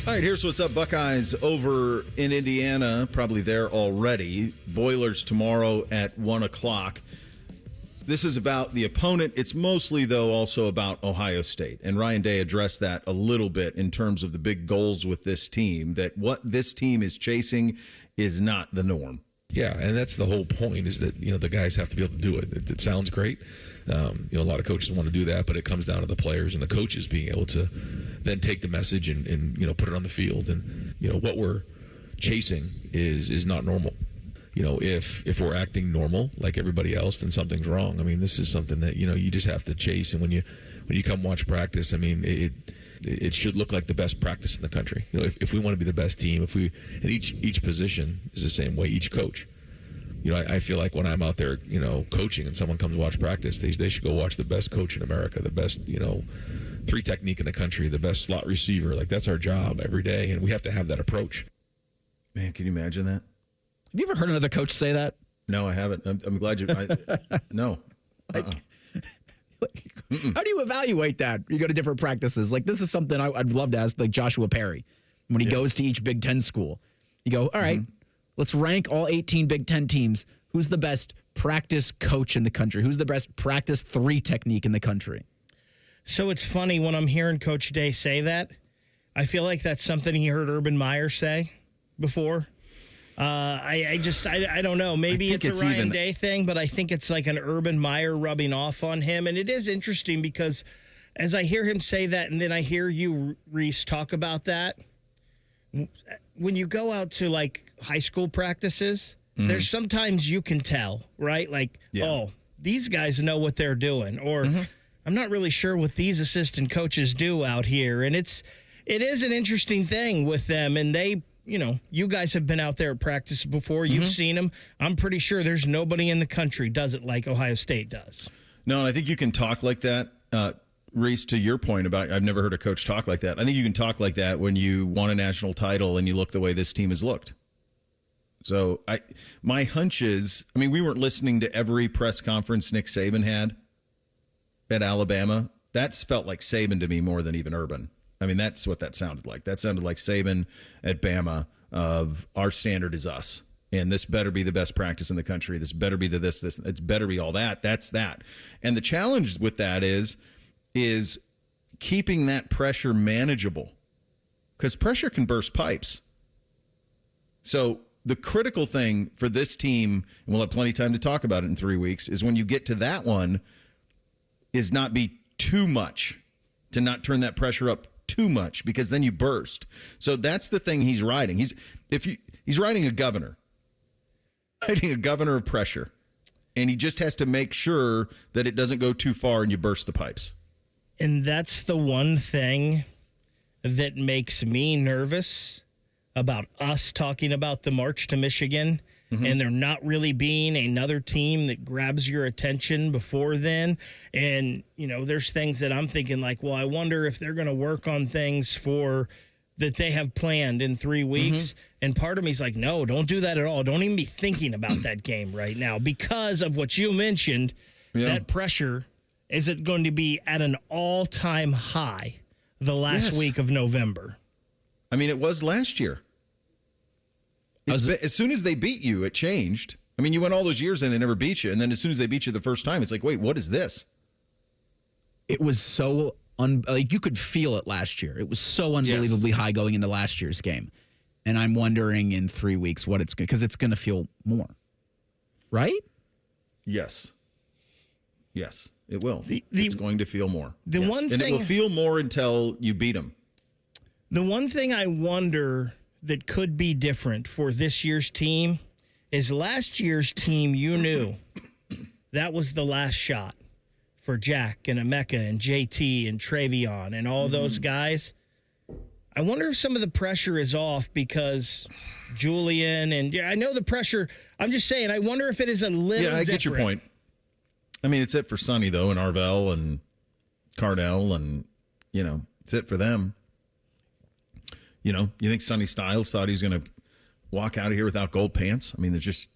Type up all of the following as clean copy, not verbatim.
All right, here's what's up, Buckeyes over in Indiana. Probably there already. Boilers tomorrow at 1 o'clock. This is about the opponent. It's mostly, though, also about Ohio State. And Ryan Day addressed that a little bit in terms of the big goals with this team, that what this team is chasing is not the norm. Yeah, and that's the whole point, is that, the guys have to be able to do it. It sounds great. A lot of coaches want to do that, but it comes down to the players and the coaches being able to then take the message and put it on the field. And, what we're chasing is not normal. If we're acting normal like everybody else, then something's wrong. I mean, this is something that, you just have to chase. And when you come watch practice, I mean, it should look like the best practice in the country. If we want to be the best team, and each position is the same way, each coach. I feel like when I'm out there, coaching and someone comes watch practice, they should go watch the best coach in America, the best, three technique in the country, the best slot receiver. Like, that's our job every day, and we have to have that approach. Man, can you imagine that? Have you ever heard another coach say that? No, I haven't. I'm glad you. No. How do you evaluate that? You go to different practices. Like, this is something I'd love to ask, like Joshua Perry, when he goes to each Big Ten school. You go, all right, let's rank all 18 Big Ten teams. Who's the best practice coach in the country? Who's the best practice three technique in the country? So it's funny when I'm hearing Coach Day say that. I feel like that's something he heard Urban Meyer say before. I don't know. Maybe it's a Ryan Day thing, but I think it's like an Urban Meyer rubbing off on him. And it is interesting because as I hear him say that, and then I hear you, Reese, talk about that, when you go out to like high school practices, there's sometimes you can tell, right? Like, oh, these guys know what they're doing, or I'm not really sure what these assistant coaches do out here. And it is an interesting thing with them, and they, you guys have been out there at practice before. You've seen them. I'm pretty sure there's nobody in the country does it like Ohio State does. No, and I think you can talk like that, Reese, to your point about I've never heard a coach talk like that. I think you can talk like that when you won a national title and you look the way this team has looked. So my hunch is, we weren't listening to every press conference Nick Saban had at Alabama. That's felt like Saban to me more than even Urban. That's what that sounded like. That sounded like Saban at Bama of our standard is us. And this better be the best practice in the country. This better be this. It's better be all that. That's that. And the challenge with that is keeping that pressure manageable. Because pressure can burst pipes. So the critical thing for this team, and we'll have plenty of time to talk about it in 3 weeks, is when you get to that one, is not be too much, to not turn that pressure up too much, because then you burst. So that's the thing he's riding. He's riding a governor of pressure, and he just has to make sure that it doesn't go too far and you burst the pipes. And that's the one thing that makes me nervous about us talking about the march to Michigan, and there not really being another team that grabs your attention before then. And, there's things that I'm thinking like, well, I wonder if they're going to work on things that they have planned in 3 weeks. And part of me's like, no, don't do that at all. Don't even be thinking about that game right now because of what you mentioned. That pressure is it going to be at an all-time high the last week of November. It was last year. As soon as they beat you, it changed. You went all those years and they never beat you. And then as soon as they beat you the first time, it's like, wait, what is this? It was so, you could feel it last year. It was so unbelievably high going into last year's game. And I'm wondering in 3 weeks what it's going to, because it's going to feel more. Right? Yes, it will. It's going to feel more. One thing, and it will feel more until you beat them. The one thing I wonder that could be different for this year's team is last year's team, you knew that was the last shot for Jack and Emeka and JT and Travion and all those guys. I wonder if some of the pressure is off because Julian and I know the pressure. I'm just saying, I wonder if it is a little different. Get your point. It's it for Sonny, though, and Arvell and Carnell, and, it's it for them. You think Sonny Styles thought he was going to walk out of here without gold pants? There's just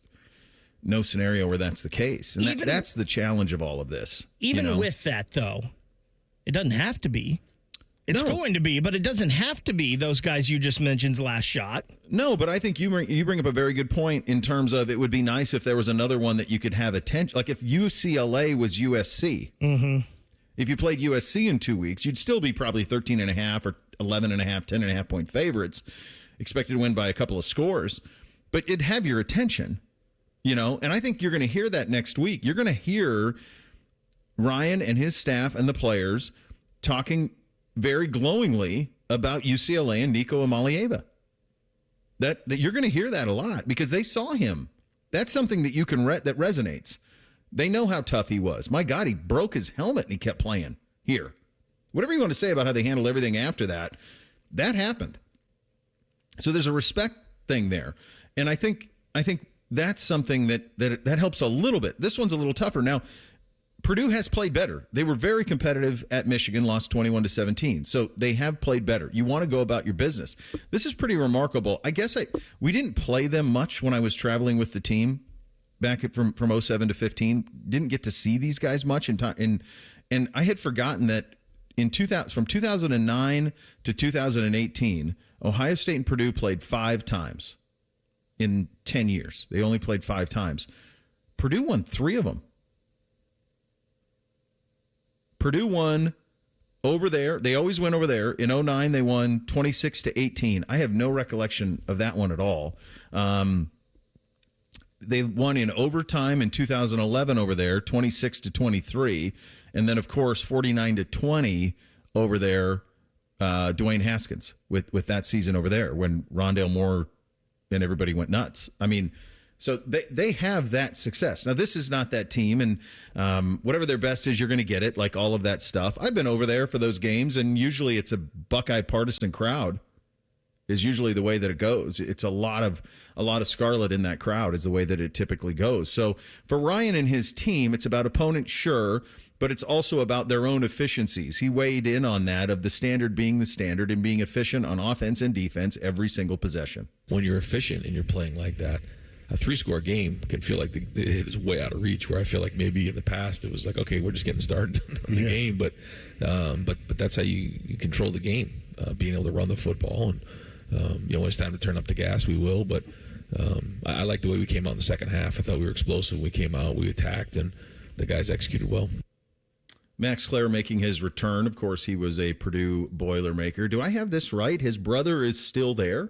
no scenario where that's the case. And that's the challenge of all of this. Even with that, though, it doesn't have to be. It's going to be, but it doesn't have to be those guys you just mentioned's last shot. No, but I think you bring up a very good point in terms of it would be nice if there was another one that you could have attention. Like if UCLA was USC. Mm-hmm. If you played USC in 2 weeks, you'd still be probably 13.5 or 11.5, 10.5 point favorites, expected to win by a couple of scores. But it'd have your attention, and I think you're going to hear that next week. You're going to hear Ryan and his staff and the players talking very glowingly about UCLA and Nico Amalieva. That you're going to hear that a lot because they saw him. That's something that you can that resonates. They know how tough he was. My God, he broke his helmet and he kept playing here. Whatever you want to say about how they handled everything after that, that happened. So there's a respect thing there, and I think that's something that helps a little bit. This one's a little tougher now. Purdue has played better. They were very competitive at Michigan, lost 21-17. So they have played better. You want to go about your business. This is pretty remarkable. I guess we didn't play them much when I was traveling with the team back from 07 to 15. Didn't get to see these guys much in time. And I had forgotten that from 2009 to 2018, Ohio State and Purdue played 5 times in 10 years. They only played 5 times. Purdue won 3 of them. Purdue won over there. They always win over there. In 2009, they won 26-18. I have no recollection of that one at all. They won in overtime in 2011 over there, 26-23. And then, of course, 49-20 over there, Dwayne Haskins with that season over there when Rondale Moore and everybody went nuts. I mean, so they have that success. Now, this is not that team, and whatever their best is, you're going to get it, like all of that stuff. I've been over there for those games, and usually it's a Buckeye partisan crowd is usually the way that it goes. It's a lot of scarlet in that crowd is the way that it typically goes. So for Ryan and his team, it's about opponent, sure, but it's also about their own efficiencies. He weighed in on that of the standard being the standard and being efficient on offense and defense every single possession. When you're efficient and you're playing like that, a 3-score game can feel like it is way out of reach, where I feel like maybe in the past it was like, okay, we're just getting started on the game. But that's how you control the game, being able to run the football. And, when it's time to turn up the gas, we will. But I like the way we came out in the second half. I thought we were explosive. We came out, we attacked, and the guys executed well. Max Klare making his return. Of course, he was a Purdue Boilermaker. Do I have this right? His brother is still there?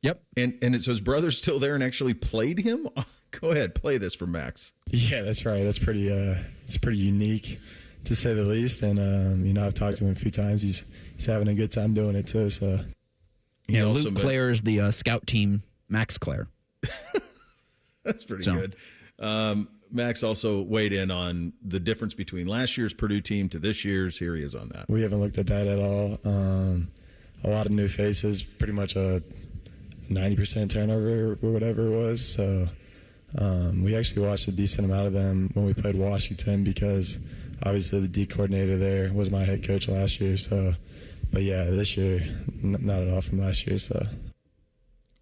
Yep. And so his brother's still there and actually played him? Go ahead, play this for Max. Yeah, that's right. That's pretty it's pretty unique, to say the least. And I've talked to him a few times. He's having a good time doing it too. So yeah, Luke Klare is the scout team Max Klare. That's pretty good. Max also weighed in on the difference between last year's Purdue team to this year's. Here he is on that. We haven't looked at that at all. A lot of new faces, pretty much a 90% turnover or whatever it was. So we actually watched a decent amount of them when we played Washington, because obviously the D coordinator there was my head coach last year. So, but yeah, this year, not at all from last year. So.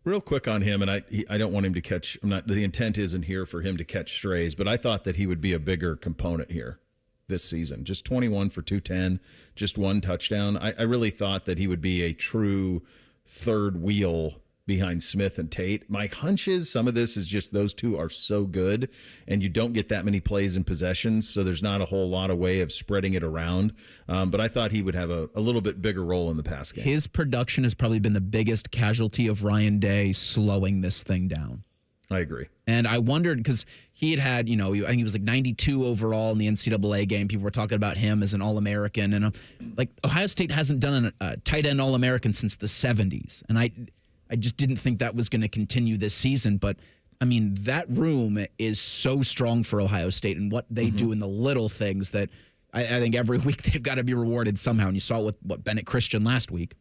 Real quick on him, and I don't want him to catch. The intent isn't here for him to catch strays, but I thought that he would be a bigger component here this season. Just 21 for 210, just 1 touchdown. I really thought that he would be a true third wheel behind Smith and Tate. My hunch is some of this is just those two are so good, and you don't get that many plays and possessions, so there's not a whole lot of way of spreading it around. But I thought he would have a little bit bigger role in the pass game. His production has probably been the biggest casualty of Ryan Day slowing this thing down. I agree. And I wondered, because he had, I think he was like 92 overall in the NCAA game. People were talking about him as an All-American. And like Ohio State hasn't done a tight end All-American since the 70s. And I just didn't think that was going to continue this season. But, I mean, that room is so strong for Ohio State and what they do in the little things that I think every week they've got to be rewarded somehow. And you saw it with what Bennett Christian last week.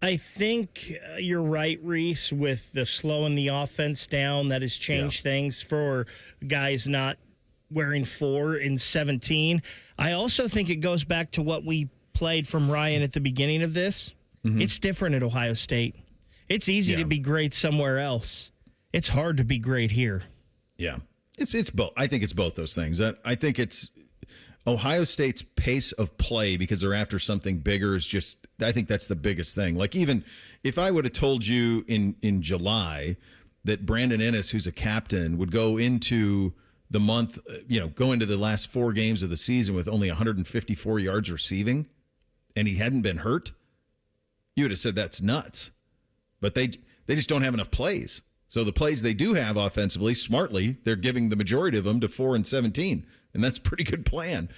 I think you're right, Reese, with the slowing the offense down. That has changed things for guys not wearing 4 in 17. I also think it goes back to what we played from Ryan at the beginning of this. It's different at Ohio State. It's easy to be great somewhere else. It's hard to be great here. Yeah. It's both. I think it's both those things. I think Ohio State's pace of play, because they're after something bigger, is just, I think that's the biggest thing. Like, even if I would have told you in July that Brandon Ennis, who's a captain, would go into the month, go into the last 4 games of the season with only 154 yards receiving, and he hadn't been hurt, you would have said that's nuts. But they just don't have enough plays. So the plays they do have offensively, smartly, they're giving the majority of them to 4 and 17, and that's a pretty good plan.